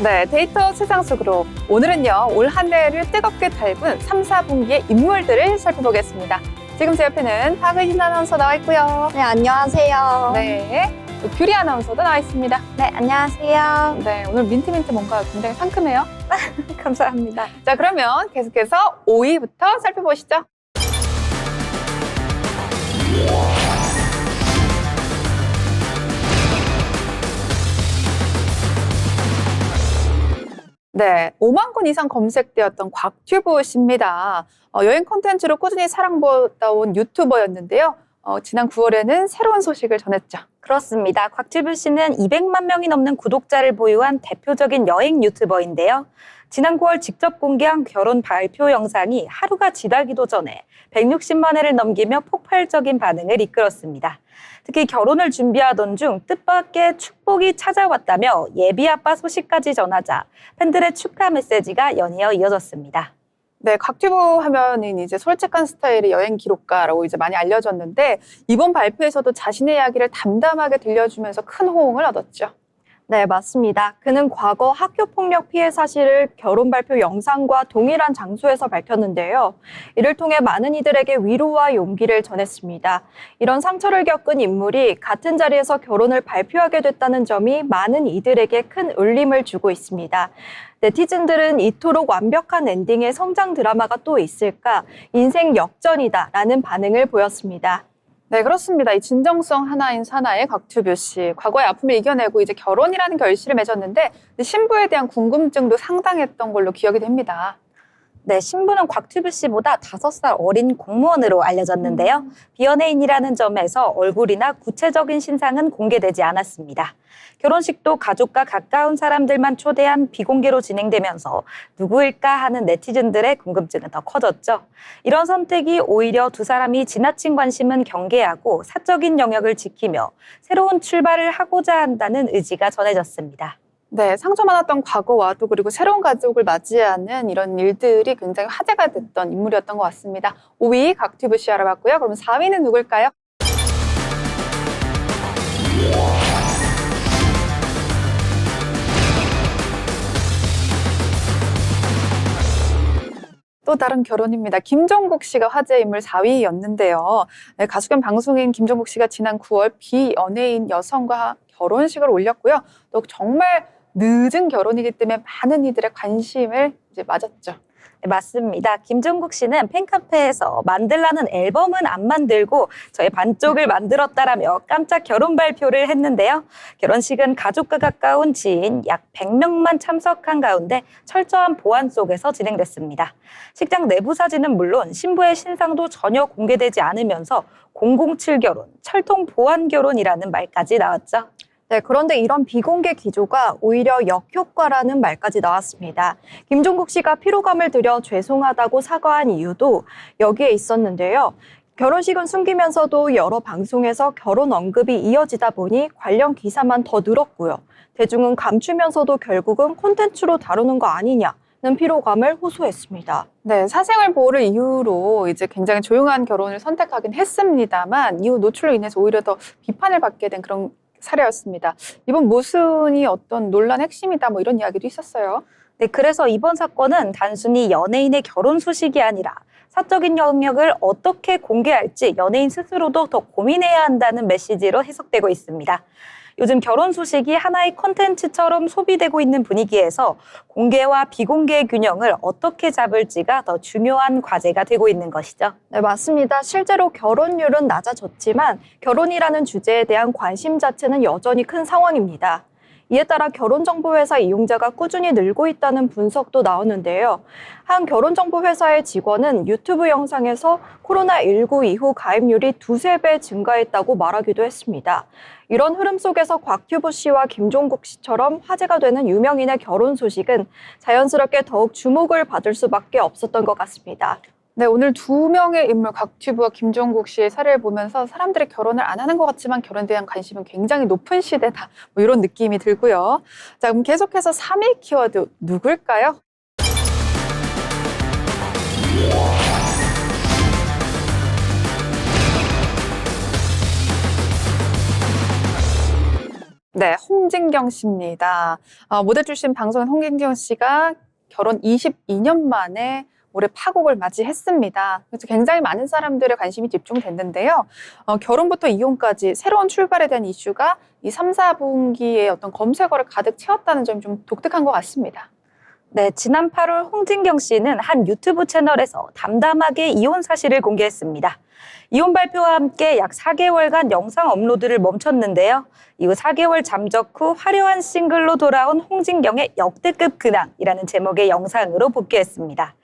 네, 데이터 세상 속으로 오늘은요, 올 한 해를 뜨겁게 달군 3, 4분기의 인물들을 살펴보겠습니다. 지금 제 옆에는 박의진 아나운서 나와 있고요. 네, 안녕하세요. 네, 또 규리 아나운서도 나와 있습니다. 네, 안녕하세요. 네, 오늘 민트 뭔가 굉장히 상큼해요. 감사합니다. 자, 그러면 계속해서 5위부터 살펴보시죠. 네, 5만 건 이상 검색되었던 곽튜브 씨입니다. 여행 콘텐츠로 꾸준히 사랑받아온 유튜버였는데요. 지난 9월에는 새로운 소식을 전했죠. 그렇습니다. 곽튜브 씨는 200만 명이 넘는 구독자를 보유한 대표적인 여행 유튜버인데요. 지난 9월 직접 공개한 결혼 발표 영상이 하루가 지나기도 전에 160만 회를 넘기며 폭발적인 반응을 이끌었습니다. 특히 결혼을 준비하던 중 뜻밖의 축복이 찾아왔다며 예비 아빠 소식까지 전하자 팬들의 축하 메시지가 연이어 이어졌습니다. 네, 곽튜브 하면은 이제 솔직한 스타일의 여행 기록가라고 이제 많이 알려졌는데 이번 발표에서도 자신의 이야기를 담담하게 들려주면서 큰 호응을 얻었죠. 네, 맞습니다. 그는 과거 학교폭력 피해 사실을 결혼 발표 영상과 동일한 장소에서 밝혔는데요. 이를 통해 많은 이들에게 위로와 용기를 전했습니다. 이런 상처를 겪은 인물이 같은 자리에서 결혼을 발표하게 됐다는 점이 많은 이들에게 큰 울림을 주고 있습니다. 네티즌들은 이토록 완벽한 엔딩의 성장 드라마가 또 있을까? 인생 역전이다라는 반응을 보였습니다. 네, 그렇습니다. 이 진정성 하나인 사나의 곽튜브 씨. 과거의 아픔을 이겨내고 이제 결혼이라는 결실을 맺었는데 신부에 대한 궁금증도 상당했던 걸로 기억이 됩니다. 네, 신부는 곽튜브 씨보다 5살 어린 공무원으로 알려졌는데요. 비연예인이라는 점에서 얼굴이나 구체적인 신상은 공개되지 않았습니다. 결혼식도 가족과 가까운 사람들만 초대한 비공개로 진행되면서 누구일까 하는 네티즌들의 궁금증은 더 커졌죠. 이런 선택이 오히려 두 사람이 지나친 관심은 경계하고 사적인 영역을 지키며 새로운 출발을 하고자 한다는 의지가 전해졌습니다. 네, 상처 많았던 과거와 또 그리고 새로운 가족을 맞이하는 이런 일들이 굉장히 화제가 됐던 인물이었던 것 같습니다. 5위 곽튜브 씨 알아봤고요. 그럼 4위는 누굴까요? 또 다른 결혼입니다. 김종국 씨가 화제 인물 4위였는데요. 네, 가수 겸 방송인 김종국 씨가 지난 9월 비연예인 여성과 결혼식을 올렸고요. 또 정말 늦은 결혼이기 때문에 많은 이들의 관심을 이제 맞았죠. 네, 맞습니다. 김종국 씨는 팬카페에서 만들라는 앨범은 안 만들고 저의 반쪽을 만들었다라며 깜짝 결혼 발표를 했는데요. 결혼식은 가족과 가까운 지인 약 100명만 참석한 가운데 철저한 보안 속에서 진행됐습니다. 식장 내부 사진은 물론 신부의 신상도 전혀 공개되지 않으면서 007 결혼, 철통 보안 결혼이라는 말까지 나왔죠. 네, 그런데 이런 비공개 기조가 오히려 역효과라는 말까지 나왔습니다. 김종국 씨가 피로감을 들여 죄송하다고 사과한 이유도 여기에 있었는데요. 결혼식은 숨기면서도 여러 방송에서 결혼 언급이 이어지다 보니 관련 기사만 더 늘었고요. 대중은 감추면서도 결국은 콘텐츠로 다루는 거 아니냐는 피로감을 호소했습니다. 네, 사생활 보호를 이유로 이제 굉장히 조용한 결혼을 선택하긴 했습니다만 이후 노출로 인해서 오히려 더 비판을 받게 된 그런 사례였습니다. 이번 모순이 어떤 논란 핵심이다 뭐 이런 이야기도 있었어요. 네, 그래서 이번 사건은 단순히 연예인의 결혼 소식이 아니라 사적인 영역을 어떻게 공개할지 연예인 스스로도 더 고민해야 한다는 메시지로 해석되고 있습니다. 요즘 결혼 소식이 하나의 콘텐츠처럼 소비되고 있는 분위기에서 공개와 비공개의 균형을 어떻게 잡을지가 더 중요한 과제가 되고 있는 것이죠. 네, 맞습니다. 실제로 결혼율은 낮아졌지만 결혼이라는 주제에 대한 관심 자체는 여전히 큰 상황입니다. 이에 따라 결혼정보회사 이용자가 꾸준히 늘고 있다는 분석도 나오는데요. 한 결혼정보회사의 직원은 유튜브 영상에서 코로나19 이후 가입률이 2~3배 증가했다고 말하기도 했습니다. 이런 흐름 속에서 곽튜브 씨와 김종국 씨처럼 화제가 되는 유명인의 결혼 소식은 자연스럽게 더욱 주목을 받을 수밖에 없었던 것 같습니다. 네, 오늘 2명의 인물 곽튜브와 김종국 씨의 사례를 보면서 사람들이 결혼을 안 하는 것 같지만 결혼에 대한 관심은 굉장히 높은 시대다. 뭐 이런 느낌이 들고요. 자, 그럼 계속해서 3위 키워드 누굴까요? 네, 홍진경 씨입니다. 모델 출신 방송인 홍진경 씨가 결혼 22년 만에 올해 파국을 맞이했습니다. 그래서 굉장히 많은 사람들의 관심이 집중됐는데요. 결혼부터 이혼까지 새로운 출발에 대한 이슈가 이 3, 4분기에 어떤 검색어를 가득 채웠다는 점이 좀 독특한 것 같습니다. 네, 지난 8월 홍진경 씨는 한 유튜브 채널에서 담담하게 이혼 사실을 공개했습니다. 이혼 발표와 함께 약 4개월간 영상 업로드를 멈췄는데요. 이후 4개월 잠적 후 화려한 싱글로 돌아온 홍진경의 역대급 근황이라는 제목의 영상으로 복귀했습니다.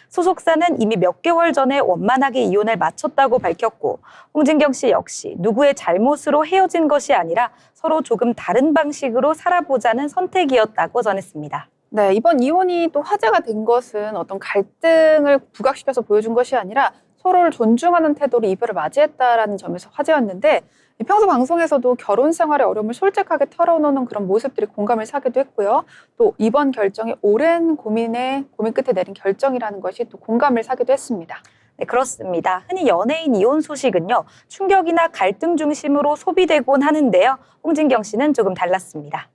소속사는 이미 몇 개월 전에 원만하게 이혼을 마쳤다고 밝혔고 홍진경 씨 역시 누구의 잘못으로 헤어진 것이 아니라 서로 조금 다른 방식으로 살아보자는 선택이었다고 전했습니다. 네, 이번 이혼이 또 화제가 된 것은 어떤 갈등을 부각시켜서 보여준 것이 아니라 서로를 존중하는 태도로 이별을 맞이했다라는 점에서 화제였는데 평소 방송에서도 결혼 생활의 어려움을 솔직하게 털어놓는 그런 모습들이 공감을 사기도 했고요. 또 이번 결정이 오랜 고민 끝에 내린 결정이라는 것이 또 공감을 사기도 했습니다. 네, 그렇습니다. 흔히 연예인 이혼 소식은요, 충격이나 갈등 중심으로 소비되곤 하는데요. 홍진경 씨는 조금 달랐습니다.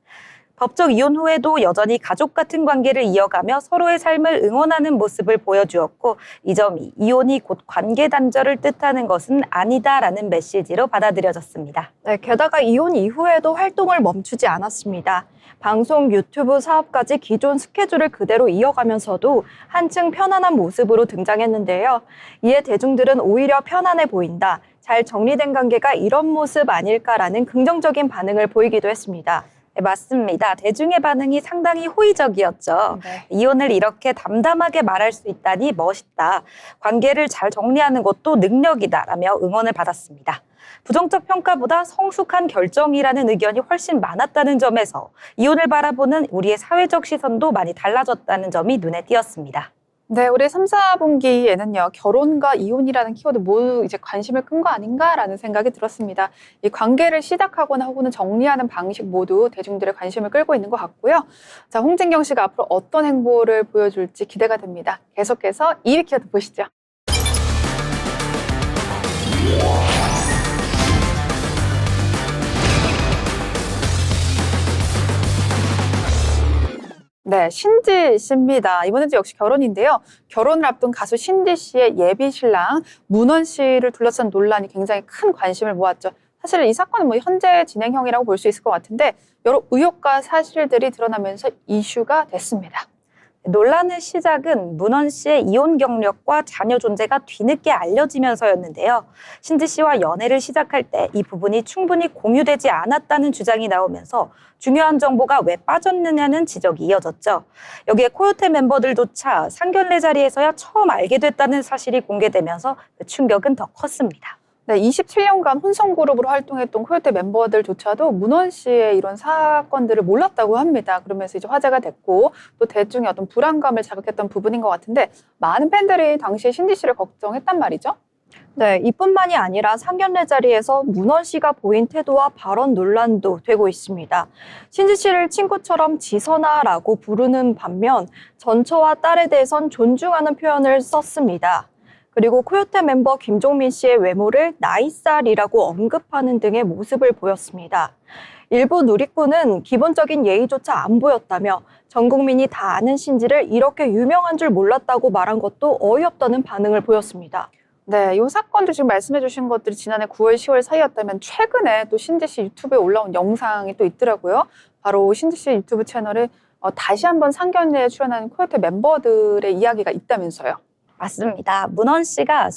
법적 이혼 후에도 여전히 가족 같은 관계를 이어가며 서로의 삶을 응원하는 모습을 보여주었고 이 점이 이혼이 곧 관계 단절을 뜻하는 것은 아니다라는 메시지로 받아들여졌습니다. 네, 게다가 이혼 이후에도 활동을 멈추지 않았습니다. 방송, 유튜브 사업까지 기존 스케줄을 그대로 이어가면서도 한층 편안한 모습으로 등장했는데요. 이에 대중들은 오히려 편안해 보인다, 잘 정리된 관계가 이런 모습 아닐까라는 긍정적인 반응을 보이기도 했습니다. 네, 맞습니다. 대중의 반응이 상당히 호의적이었죠. 네. 이혼을 이렇게 담담하게 말할 수 있다니 멋있다. 관계를 잘 정리하는 것도 능력이다라며 응원을 받았습니다. 부정적 평가보다 성숙한 결정이라는 의견이 훨씬 많았다는 점에서 이혼을 바라보는 우리의 사회적 시선도 많이 달라졌다는 점이 눈에 띄었습니다. 네, 올해 3, 4분기에는요, 결혼과 이혼이라는 키워드 모두 이제 관심을 끈 거 아닌가라는 생각이 들었습니다. 이 관계를 시작하거나 혹은 정리하는 방식 모두 대중들의 관심을 끌고 있는 것 같고요. 자, 홍진경 씨가 앞으로 어떤 행보를 보여줄지 기대가 됩니다. 계속해서 2위 키워드 보시죠. 네, 신지 씨입니다. 이번에도 역시 결혼인데요. 결혼을 앞둔 가수 신지 씨의 예비 신랑 문원 씨를 둘러싼 논란이 굉장히 큰 관심을 모았죠. 사실 이 사건은 뭐 현재 진행형이라고 볼 수 있을 것 같은데 여러 의혹과 사실들이 드러나면서 이슈가 됐습니다. 논란의 시작은 문원 씨의 이혼 경력과 자녀 존재가 뒤늦게 알려지면서였는데요. 신지 씨와 연애를 시작할 때 이 부분이 충분히 공유되지 않았다는 주장이 나오면서 중요한 정보가 왜 빠졌느냐는 지적이 이어졌죠. 여기에 코요테 멤버들조차 상견례 자리에서야 처음 알게 됐다는 사실이 공개되면서 그 충격은 더 컸습니다. 네, 27년간 혼성그룹으로 활동했던 코요테 멤버들조차도 문원 씨의 이런 사건들을 몰랐다고 합니다. 그러면서 이제 화제가 됐고 또 대중의 어떤 불안감을 자극했던 부분인 것 같은데 많은 팬들이 당시에 신지 씨를 걱정했단 말이죠. 네, 이뿐만이 아니라 상견례 자리에서 문원 씨가 보인 태도와 발언 논란도 되고 있습니다. 신지 씨를 친구처럼 지선아라고 부르는 반면 전처와 딸에 대해선 존중하는 표현을 썼습니다. 그리고 코요테 멤버 김종민 씨의 외모를 나이살이라고 언급하는 등의 모습을 보였습니다. 일부 누리꾼은 기본적인 예의조차 안 보였다며 전 국민이 다 아는 신지를 이렇게 유명한 줄 몰랐다고 말한 것도 어이없다는 반응을 보였습니다. 네, 이 사건도 지금 말씀해 주신 것들이 지난해 9월, 10월 사이였다면 최근에 또 신지 씨 유튜브에 올라온 영상이 또 있더라고요. 바로 신지 씨 유튜브 채널에 다시 한번 상견례에 출연하는 코요테 멤버들의 이야기가 있다면서요. 맞습니다. 문원 씨가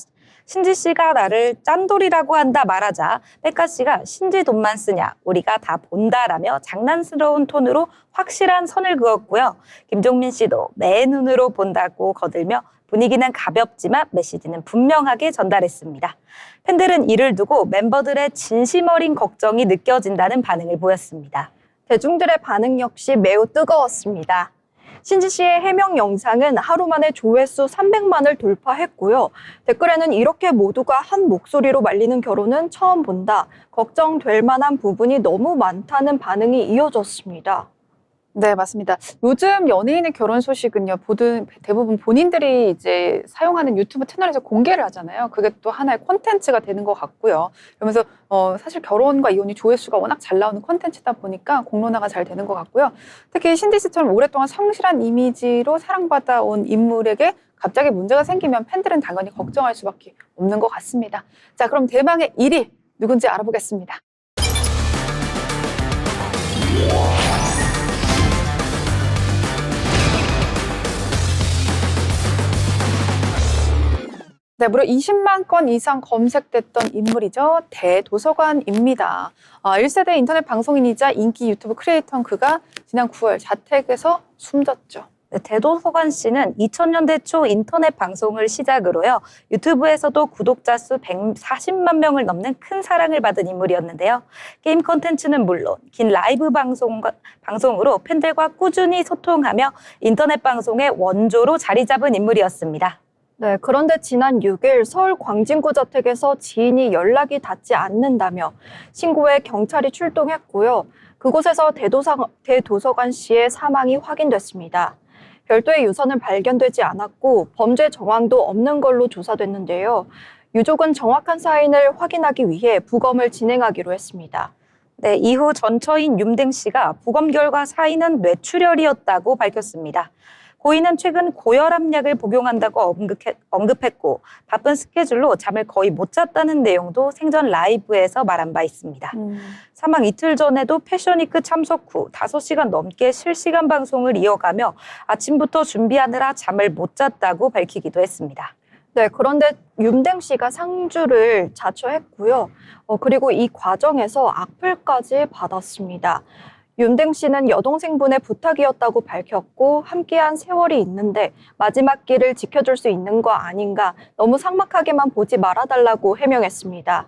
신지 씨가 나를 짠돌이라고 한다 말하자 백가 씨가 신지 돈만 쓰냐 우리가 다 본다라며 장난스러운 톤으로 확실한 선을 그었고요. 김종민 씨도 매 눈으로 본다고 거들며 분위기는 가볍지만 메시지는 분명하게 전달했습니다. 팬들은 이를 두고 멤버들의 진심 어린 걱정이 느껴진다는 반응을 보였습니다. 대중들의 반응 역시 매우 뜨거웠습니다. 신지 씨의 해명 영상은 하루 만에 조회수 300만을 돌파했고요. 댓글에는 이렇게 모두가 한 목소리로 말리는 결혼은 처음 본다. 걱정될 만한 부분이 너무 많다는 반응이 이어졌습니다. 네, 맞습니다. 요즘 연예인의 결혼 소식은요, 대부분 본인들이 이제 사용하는 유튜브 채널에서 공개를 하잖아요. 그게 또 하나의 콘텐츠가 되는 것 같고요. 그러면서 사실 결혼과 이혼이 조회수가 워낙 잘 나오는 콘텐츠다 보니까 공론화가 잘 되는 것 같고요. 특히 신디 씨처럼 오랫동안 성실한 이미지로 사랑받아온 인물에게 갑자기 문제가 생기면 팬들은 당연히 걱정할 수밖에 없는 것 같습니다. 자, 그럼 대망의 1위 누군지 알아보겠습니다. 네, 무려 20만 건 이상 검색됐던 인물이죠. 대도서관입니다. 1세대 인터넷 방송인이자 인기 유튜브 크리에이터인 그가 지난 9월 자택에서 숨졌죠. 네, 대도서관 씨는 2000년대 초 인터넷 방송을 시작으로요. 유튜브에서도 구독자 수 140만 명을 넘는 큰 사랑을 받은 인물이었는데요. 게임 콘텐츠는 물론 긴 라이브 방송으로 팬들과 꾸준히 소통하며 인터넷 방송의 원조로 자리 잡은 인물이었습니다. 네, 그런데 지난 6일 서울 광진구 저택에서 지인이 연락이 닿지 않는다며 신고에 경찰이 출동했고요. 그곳에서 대도서관 씨의 사망이 확인됐습니다. 별도의 유서는 발견되지 않았고 범죄 정황도 없는 걸로 조사됐는데요. 유족은 정확한 사인을 확인하기 위해 부검을 진행하기로 했습니다. 네, 이후 전처인 윤댕 씨가 부검 결과 사인은 뇌출혈이었다고 밝혔습니다. 고인은 최근 고혈압약을 복용한다고 언급했고 바쁜 스케줄로 잠을 거의 못 잤다는 내용도 생전 라이브에서 말한 바 있습니다. 사망 이틀 전에도 패션위크 참석 후 5시간 넘게 실시간 방송을 이어가며 아침부터 준비하느라 잠을 못 잤다고 밝히기도 했습니다. 네, 그런데 윤댕 씨가 상주를 자처했고요. 그리고 이 과정에서 악플까지 받았습니다. 윤댕 씨는 여동생분의 부탁이었다고 밝혔고 함께한 세월이 있는데 마지막 길을 지켜줄 수 있는 거 아닌가, 너무 삭막하게만 보지 말아달라고 해명했습니다.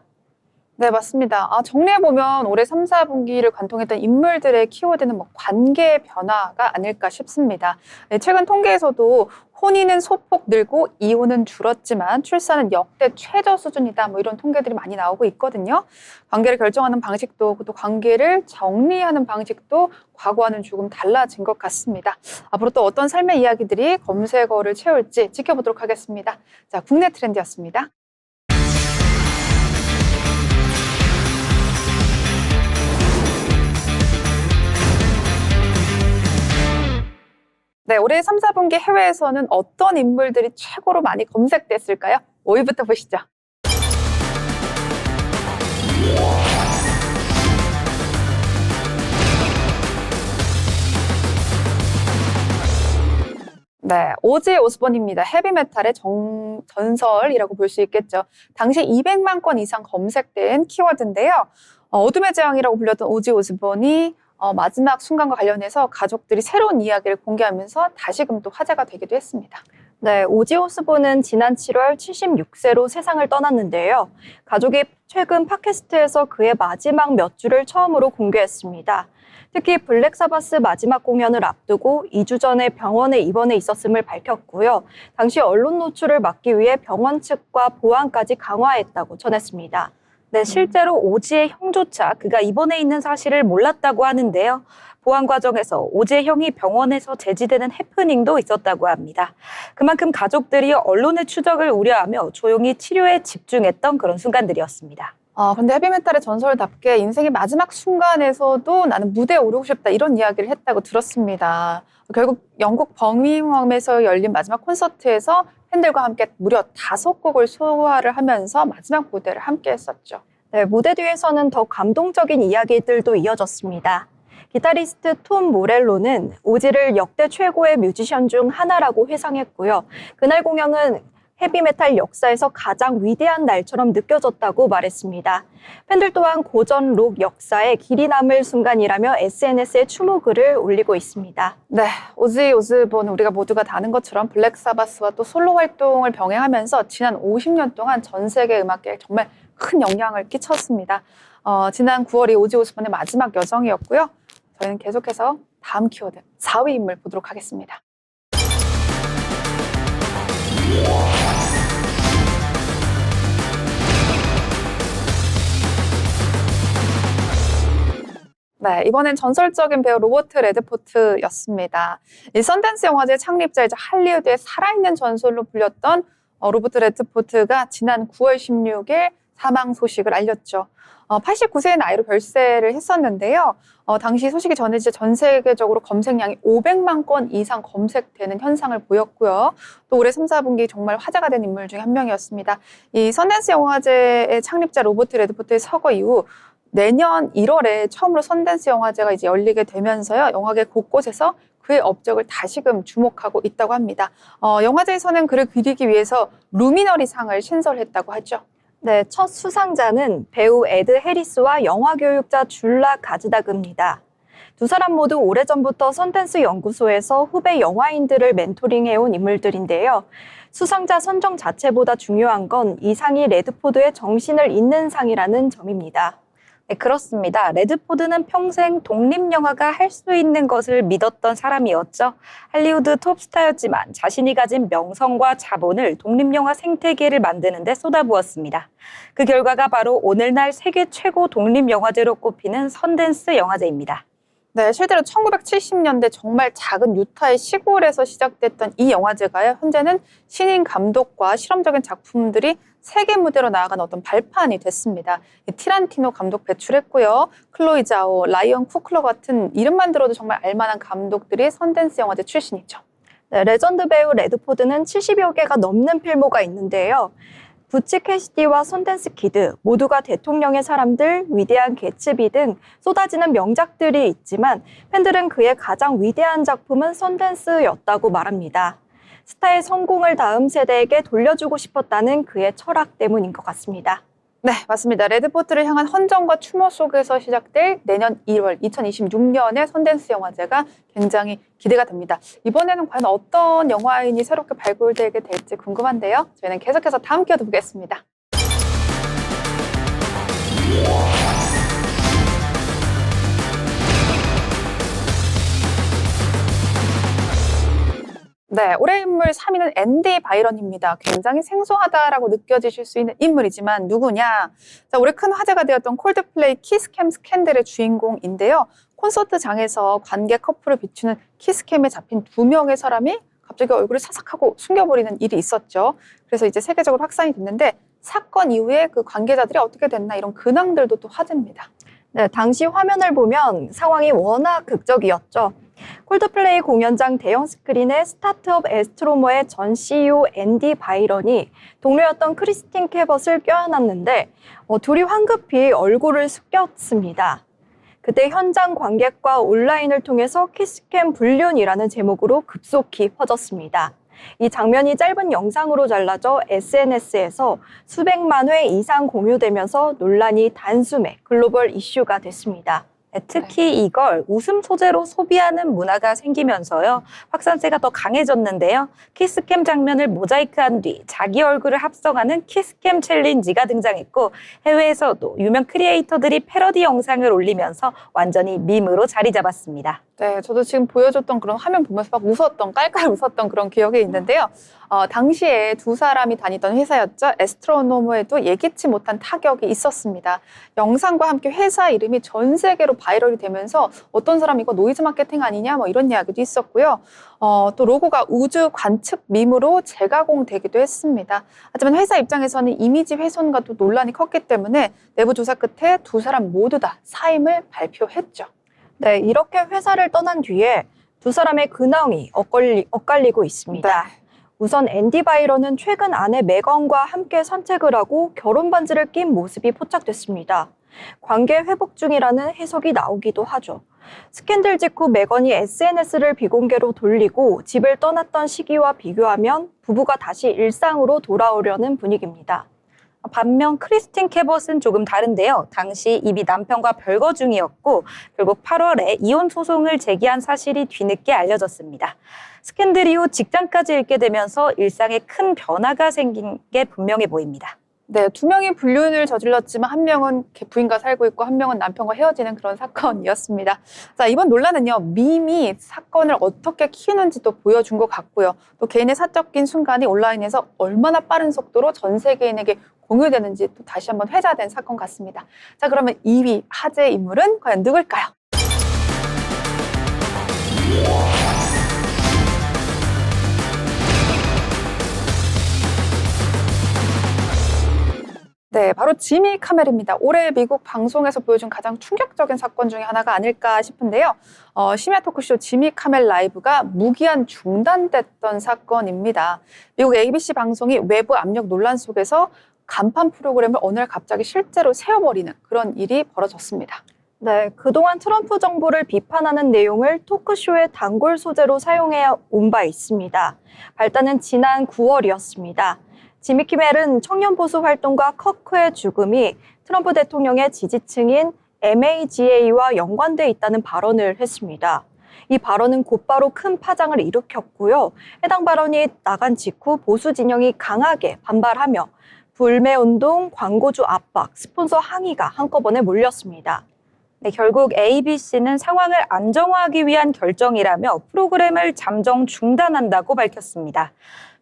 네, 맞습니다. 정리해보면 올해 3, 4분기를 관통했던 인물들의 키워드는 관계 변화가 아닐까 싶습니다. 네, 최근 통계에서도 혼인은 소폭 늘고 이혼은 줄었지만 출산은 역대 최저 수준이다. 이런 통계들이 많이 나오고 있거든요. 관계를 결정하는 방식도 또 관계를 정리하는 방식도 과거와는 조금 달라진 것 같습니다. 앞으로 또 어떤 삶의 이야기들이 검색어를 채울지 지켜보도록 하겠습니다. 자, 국내 트렌드였습니다. 네, 올해 3, 4분기 해외에서는 어떤 인물들이 최고로 많이 검색됐을까요? 5위부터 보시죠. 네, 오지 오스본입니다. 헤비메탈의 전설이라고 볼 수 있겠죠. 당시 200만 건 이상 검색된 키워드인데요. 어둠의 재앙이라고 불렸던 오지 오스본이 마지막 순간과 관련해서 가족들이 새로운 이야기를 공개하면서 다시금 또 화제가 되기도 했습니다. 네, 오지 오스본은 지난 7월 76세로 세상을 떠났는데요. 가족이 최근 팟캐스트에서 그의 마지막 몇 주를 처음으로 공개했습니다. 특히 블랙 사바스 마지막 공연을 앞두고 2주 전에 병원에 입원해 있었음을 밝혔고요. 당시 언론 노출을 막기 위해 병원 측과 보안까지 강화했다고 전했습니다. 네, 실제로 오지의 형조차 그가 입원해 있는 사실을 몰랐다고 하는데요. 보안 과정에서 오지의 형이 병원에서 제지되는 해프닝도 있었다고 합니다. 그만큼 가족들이 언론의 추적을 우려하며 조용히 치료에 집중했던 그런 순간들이었습니다. 근데 헤비메탈의 전설답게 인생의 마지막 순간에서도 나는 무대에 오르고 싶다 이런 이야기를 했다고 들었습니다. 결국 영국 버밍엄에서 열린 마지막 콘서트에서 팬들과 함께 무려 5곡을 소화를 하면서 마지막 무대를 함께 했었죠. 네, 무대 뒤에서는 더 감동적인 이야기들도 이어졌습니다. 기타리스트 톰 모렐로는 오지를 역대 최고의 뮤지션 중 하나라고 회상했고요. 그날 공연은 헤비메탈 역사에서 가장 위대한 날처럼 느껴졌다고 말했습니다. 팬들 또한 고전 록 역사에 길이 남을 순간이라며 SNS에 추모글을 올리고 있습니다. 네, 오지 오스본은 우리가 모두가 다 아는 것처럼 블랙 사바스와 또 솔로 활동을 병행하면서 지난 50년 동안 전 세계 음악계에 정말 큰 영향을 끼쳤습니다. 지난 9월이 오지 오스본의 마지막 여정이었고요. 저희는 계속해서 다음 키워드 4위 인물 보도록 하겠습니다. 네, 이번엔 전설적인 배우 로버트 레드포트였습니다. 이 썬댄스 영화제 창립자이자 할리우드의 살아있는 전설로 불렸던 로버트 레드포트가 지난 9월 16일 사망 소식을 알렸죠. 89세의 나이로 별세를 했었는데요. 당시 소식이 전해지자 전 세계적으로 검색량이 500만 건 이상 검색되는 현상을 보였고요. 또 올해 3, 4분기 정말 화제가 된 인물 중에 한 명이었습니다. 이 썬댄스 영화제의 창립자 로버트 레드포트의 서거 이후 내년 1월에 처음으로 썬댄스 영화제가 이제 열리게 되면서요. 영화계 곳곳에서 그의 업적을 다시금 주목하고 있다고 합니다. 영화제에서는 그를 기리기 위해서 루미너리 상을 신설했다고 하죠. 네, 첫 수상자는 배우 에드 해리스와 영화 교육자 줄라 가즈다그입니다. 두 사람 모두 오래전부터 썬댄스 연구소에서 후배 영화인들을 멘토링해온 인물들인데요. 수상자 선정 자체보다 중요한 건 이 상이 레드포드의 정신을 잇는 상이라는 점입니다. 네, 그렇습니다. 레드포드는 평생 독립영화가 할 수 있는 것을 믿었던 사람이었죠. 할리우드 톱스타였지만 자신이 가진 명성과 자본을 독립영화 생태계를 만드는 데 쏟아부었습니다. 그 결과가 바로 오늘날 세계 최고 독립영화제로 꼽히는 썬댄스 영화제입니다. 네, 실제로 1970년대 정말 작은 유타의 시골에서 시작됐던 이 영화제가요. 현재는 신인 감독과 실험적인 작품들이 세계 무대로 나아가는 어떤 발판이 됐습니다. 티란티노 감독 배출했고요. 클로이 자오, 라이언 쿠클러 같은 이름만 들어도 정말 알만한 감독들이 썬댄스 영화제 출신이죠. 네, 레전드 배우 레드포드는 70여 개가 넘는 필모가 있는데요. 부치 캐시디와 썬댄스 키드, 모두가 대통령의 사람들, 위대한 개츠비 등 쏟아지는 명작들이 있지만 팬들은 그의 가장 위대한 작품은 썬댄스였다고 말합니다. 스타의 성공을 다음 세대에게 돌려주고 싶었다는 그의 철학 때문인 것 같습니다. 네, 맞습니다. 레드포트를 향한 헌정과 추모 속에서 시작될 내년 1월 2026년의 썬댄스 영화제가 굉장히 기대가 됩니다. 이번에는 과연 어떤 영화인이 새롭게 발굴되게 될지 궁금한데요. 저희는 계속해서 다음 기회도 보겠습니다. 네, 올해 인물 3위는 앤디 바이런입니다. 굉장히 생소하다라고 느껴지실 수 있는 인물이지만 누구냐? 자, 올해 큰 화제가 되었던 콜드플레이 키스캠 스캔들의 주인공인데요. 콘서트장에서 관객 커플을 비추는 키스캠에 잡힌 2명의 사람이 갑자기 얼굴을 사삭하고 숨겨버리는 일이 있었죠. 그래서 이제 세계적으로 확산이 됐는데 사건 이후에 그 관계자들이 어떻게 됐나 이런 근황들도 또 화제입니다. 네, 당시 화면을 보면 상황이 워낙 극적이었죠. 콜드플레이 공연장 대형 스크린에 스타트업 에스트로머의 전 CEO 앤디 바이런이 동료였던 크리스틴 캐벗을 껴안았는데 둘이 황급히 얼굴을 숙였습니다. 그때 현장 관객과 온라인을 통해서 키스캠 불륜이라는 제목으로 급속히 퍼졌습니다. 이 장면이 짧은 영상으로 잘라져 SNS에서 수백만 회 이상 공유되면서 논란이 단숨에 글로벌 이슈가 됐습니다. 네, 특히 이걸 웃음 소재로 소비하는 문화가 생기면서요. 확산세가 더 강해졌는데요. 키스캠 장면을 모자이크한 뒤 자기 얼굴을 합성하는 키스캠 챌린지가 등장했고 해외에서도 유명 크리에이터들이 패러디 영상을 올리면서 완전히 밈으로 자리 잡았습니다. 네, 저도 지금 보여줬던 그런 화면 보면서 막 웃었던, 깔깔 웃었던 그런 기억이 있는데요. 당시에 두 사람이 다니던 회사였죠. 에스트로노머에도 예기치 못한 타격이 있었습니다. 영상과 함께 회사 이름이 전 세계로 바이럴이 되면서 어떤 사람이 이거 노이즈 마케팅 아니냐 뭐 이런 이야기도 있었고요. 또 로고가 우주 관측 밈으로 재가공되기도 했습니다. 하지만 회사 입장에서는 이미지 훼손과 또 논란이 컸기 때문에 내부 조사 끝에 두 사람 모두 다 사임을 발표했죠. 네, 이렇게 회사를 떠난 뒤에 두 사람의 근황이 엇갈리고 있습니다. 네. 우선 앤디 바이런은 최근 아내 메건과 함께 산책을 하고 결혼 반지를 낀 모습이 포착됐습니다. 관계 회복 중이라는 해석이 나오기도 하죠. 스캔들 직후 메건이 SNS를 비공개로 돌리고 집을 떠났던 시기와 비교하면 부부가 다시 일상으로 돌아오려는 분위기입니다. 반면 크리스틴 캐벗은 조금 다른데요. 당시 이미 남편과 별거 중이었고 결국 8월에 이혼 소송을 제기한 사실이 뒤늦게 알려졌습니다. 스캔들 이후 직장까지 잃게 되면서 일상에 큰 변화가 생긴 게 분명해 보입니다. 네, 두 명이 불륜을 저질렀지만 한 명은 부인과 살고 있고 한 명은 남편과 헤어지는 그런 사건이었습니다. 자, 이번 논란은요, 밈이 사건을 어떻게 키우는지도 보여준 것 같고요. 또 개인의 사적인 순간이 온라인에서 얼마나 빠른 속도로 전 세계인에게 공유되는지 또 다시 한번 회자된 사건 같습니다. 자, 그러면 2위 화제 인물은 과연 누굴까요? 네, 바로 지미 카멜입니다. 올해 미국 방송에서 보여준 가장 충격적인 사건 중에 하나가 아닐까 싶은데요. 심야 토크쇼 지미 카멜 라이브가 무기한 중단됐던 사건입니다. 미국 ABC 방송이 외부 압력 논란 속에서 간판 프로그램을 어느 날 갑자기 실제로 세워버리는 그런 일이 벌어졌습니다. 네, 그동안 트럼프 정부를 비판하는 내용을 토크쇼의 단골 소재로 사용해 온 바 있습니다. 발단은 지난 9월이었습니다. 지미 키멜은 청년 보수 활동가 커크의 죽음이 트럼프 대통령의 지지층인 MAGA와 연관돼 있다는 발언을 했습니다. 이 발언은 곧바로 큰 파장을 일으켰고요. 해당 발언이 나간 직후 보수 진영이 강하게 반발하며 불매운동, 광고주 압박, 스폰서 항의가 한꺼번에 몰렸습니다. 네, 결국 ABC는 상황을 안정화하기 위한 결정이라며 프로그램을 잠정 중단한다고 밝혔습니다.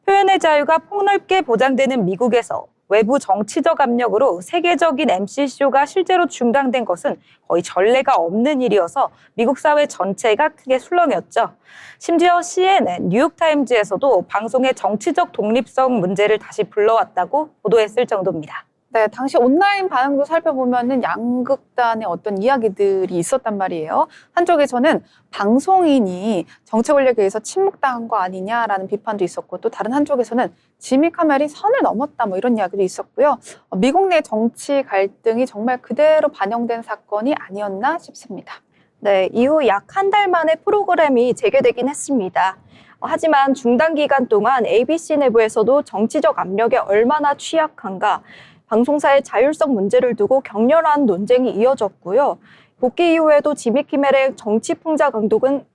표현의 자유가 폭넓게 보장되는 미국에서 외부 정치적 압력으로 세계적인 MC쇼가 실제로 중단된 것은 거의 전례가 없는 일이어서 미국 사회 전체가 크게 술렁였죠. 심지어 CNN, 뉴욕타임즈에서도 방송의 정치적 독립성 문제를 다시 불러왔다고 보도했을 정도입니다. 네, 당시 온라인 반응도 살펴보면은 양극단의 어떤 이야기들이 있었단 말이에요. 한쪽에서는 방송인이 정치 권력에 의해서 침묵당한 거 아니냐라는 비판도 있었고, 또 다른 한쪽에서는 지미 카멜이 선을 넘었다 뭐 이런 이야기도 있었고요. 미국 내 정치 갈등이 정말 그대로 반영된 사건이 아니었나 싶습니다. 네, 이후 약 한 달 만에 프로그램이 재개되긴 했습니다. 하지만 중단 기간 동안 ABC 내부에서도 정치적 압력에 얼마나 취약한가, 방송사의 자율성 문제를 두고 격렬한 논쟁이 이어졌고요. 복귀 이후에도 지미 키멜의 정치 풍자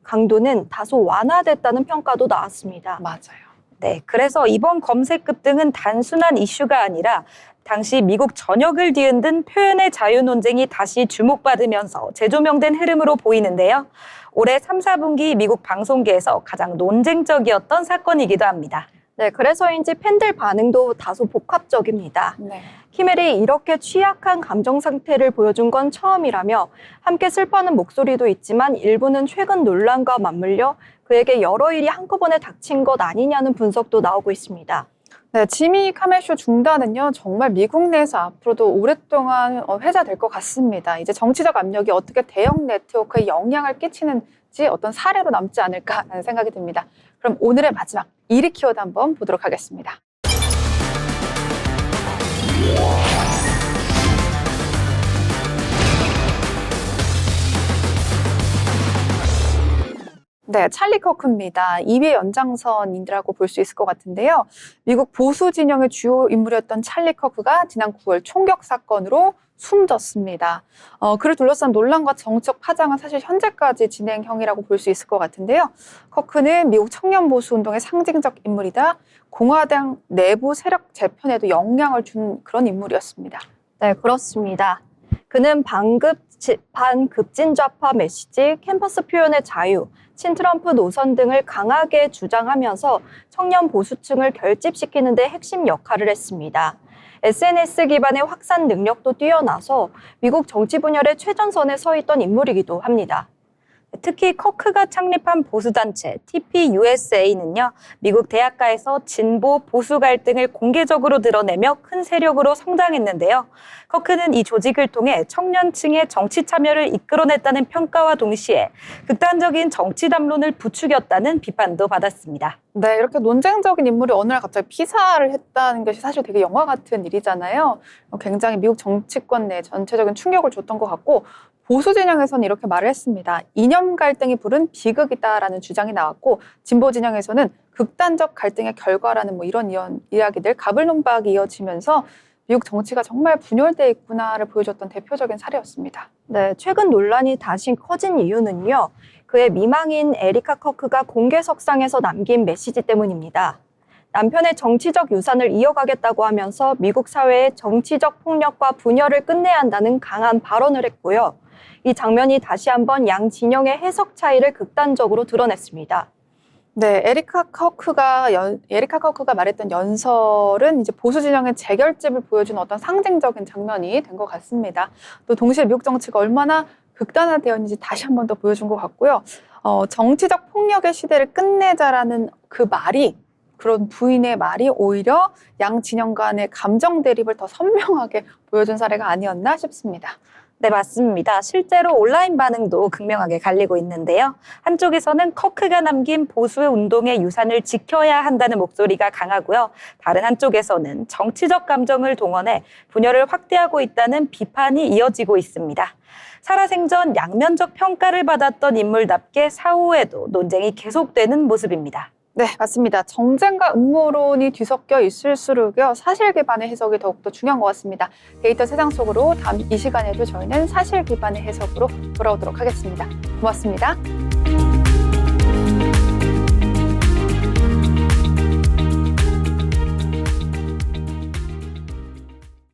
강도는 다소 완화됐다는 평가도 나왔습니다. 맞아요. 네, 그래서 이번 검색 급등은 단순한 이슈가 아니라 당시 미국 전역을 뒤흔든 표현의 자유 논쟁이 다시 주목받으면서 재조명된 흐름으로 보이는데요. 올해 3, 4분기 미국 방송계에서 가장 논쟁적이었던 사건이기도 합니다. 네, 그래서인지 팬들 반응도 다소 복합적입니다. 네. 키멜이 이렇게 취약한 감정 상태를 보여준 건 처음이라며 함께 슬퍼하는 목소리도 있지만 일부는 최근 논란과 맞물려 그에게 여러 일이 한꺼번에 닥친 것 아니냐는 분석도 나오고 있습니다. 네, 지미 카멜쇼 중단은요, 정말 미국 내에서 앞으로도 오랫동안 회자될 것 같습니다. 이제 정치적 압력이 어떻게 대형 네트워크에 영향을 끼치는지 어떤 사례로 남지 않을까라는 생각이 듭니다. 그럼 오늘의 마지막 1위 키워드 한번 보도록 하겠습니다. 네, 찰리 커크입니다. 2위 연장선이라고 볼 수 있을 것 같은데요. 미국 보수 진영의 주요 인물이었던 찰리 커크가 지난 9월 총격 사건으로 숨졌습니다. 그를 둘러싼 논란과 정치적 파장은 사실 현재까지 진행형이라고 볼 수 있을 것 같은데요. 커크는 미국 청년 보수 운동의 상징적 인물이다. 공화당 내부 세력 재편에도 영향을 준 그런 인물이었습니다. 네, 그렇습니다. 그는 반급진 좌파 메시지, 캠퍼스 표현의 자유, 친트럼프 노선 등을 강하게 주장하면서 청년 보수층을 결집시키는 데 핵심 역할을 했습니다. SNS 기반의 확산 능력도 뛰어나서 미국 정치 분열의 최전선에 서 있던 인물이기도 합니다. 특히 커크가 창립한 보수단체 TPUSA는요, 미국 대학가에서 진보 보수 갈등을 공개적으로 드러내며 큰 세력으로 성장했는데요. 커크는 이 조직을 통해 청년층의 정치 참여를 이끌어냈다는 평가와 동시에 극단적인 정치 담론을 부추겼다는 비판도 받았습니다. 네, 이렇게 논쟁적인 인물이 어느 날 갑자기 피살을 했다는 것이 사실 되게 영화 같은 일이잖아요. 굉장히 미국 정치권 내 전체적인 충격을 줬던 것 같고, 보수 진영에서는 이렇게 말을 했습니다. 이념 갈등이 부른 비극이다라는 주장이 나왔고, 진보 진영에서는 극단적 갈등의 결과라는 뭐 이런 이야기들, 가불논박이 이어지면서 미국 정치가 정말 분열돼 있구나를 보여줬던 대표적인 사례였습니다. 네, 최근 논란이 다시 커진 이유는요. 그의 미망인 에리카 커크가 공개석상에서 남긴 메시지 때문입니다. 남편의 정치적 유산을 이어가겠다고 하면서 미국 사회의 정치적 폭력과 분열을 끝내야 한다는 강한 발언을 했고요. 이 장면이 다시 한번 양 진영의 해석 차이를 극단적으로 드러냈습니다. 네, 에리카 커크가 말했던 연설은 이제 보수 진영의 재결집을 보여주는 어떤 상징적인 장면이 된 것 같습니다. 또 동시에 미국 정치가 얼마나 극단화되었는지 다시 한 번 더 보여준 것 같고요. 정치적 폭력의 시대를 끝내자라는 그 말이, 그런 부인의 말이 오히려 양 진영 간의 감정 대립을 더 선명하게 보여준 사례가 아니었나 싶습니다. 네, 맞습니다. 실제로 온라인 반응도 극명하게 갈리고 있는데요. 한쪽에서는 커크가 남긴 보수 운동의 유산을 지켜야 한다는 목소리가 강하고요. 다른 한쪽에서는 정치적 감정을 동원해 분열을 확대하고 있다는 비판이 이어지고 있습니다. 살아생전 양면적 평가를 받았던 인물답게 사후에도 논쟁이 계속되는 모습입니다. 네, 맞습니다. 정쟁과 음모론이 뒤섞여 있을수록요, 사실 기반의 해석이 더욱더 중요한 것 같습니다. 데이터 세상 속으로 다음 이 시간에도 저희는 사실 기반의 해석으로 돌아오도록 하겠습니다. 고맙습니다.